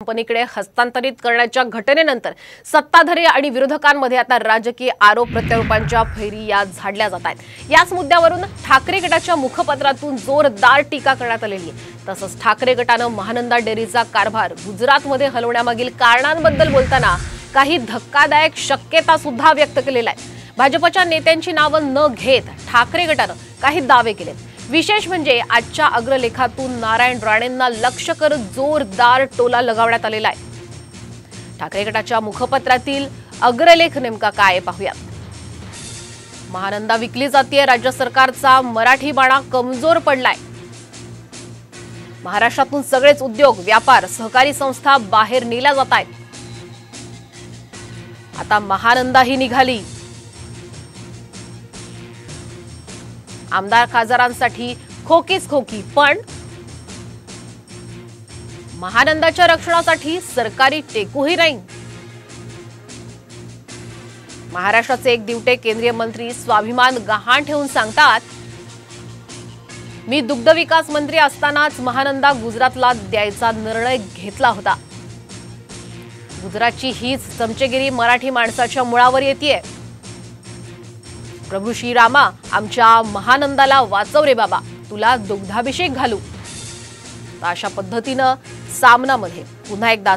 कंपनीकडे हस्तांतरित करण्याच्या घटनेनंतर सत्ताधारी आणि विरोधकांमध्ये आता राजकीय आरोप प्रत्यारोपांच्या फैरी या झाडल्या जात आहेत। याच मुद्द्यावरून ठाकरे गटाच्या मुखपत्रातून जोरदार टीका करण्यात आलेली आहे। तसंच ठाकरे गटानं महानंदा डेअरीचा कारभार गुजरातमध्ये हलवण्यामागील कारणांबद्दल बोलताना काही धक्कादायक शक्यता सुद्धा व्यक्त केलेल्या आहेत। भाजपच्या नेत्यांची नावं न घेत ठाकरे गटानं काही दावे केले। विशेष म्हणजे आजच्या अग्रलेखातून नारायण राणेंना लक्ष्य करत जोरदार टोला लगावण्यात आलेला आहे। ठाकरे गटाच्या मुखपत्रातील अग्रलेख नेमका काय पाहूया। महानंदा विकली जाते, राज्य सरकारचा मराठी बाणा कमजोर पडलाय। महाराष्ट्रातून सगळेच उद्योग, व्यापार, सहकारी संस्था बाहेर नेल्या जात आहेत। आता महानंदा ही निघाली। आमदार खासदारांसाठी खोकीच खोकी, पण महानंदाच्या रक्षणासाठी सरकारी टेकूही नाही। महाराष्ट्राचे एक दिवटे केंद्रीय मंत्री स्वाभिमान गहाण ठेवून सांगतात, मी दुग्ध विकास मंत्री असतानाच महानंदा गुजरातला द्यायचा निर्णय घेतला होता। गुजरातची हीच चमचेगिरी मराठी माणसाच्या मुळावर येतेय। प्रभू श्रीरामा, आमच्या महानंदाला वाचव रे बाबा, तुला दुग्धाभिषेक घालू। अशा पद्धतीनं सामनामध्ये पुन्हा एकदा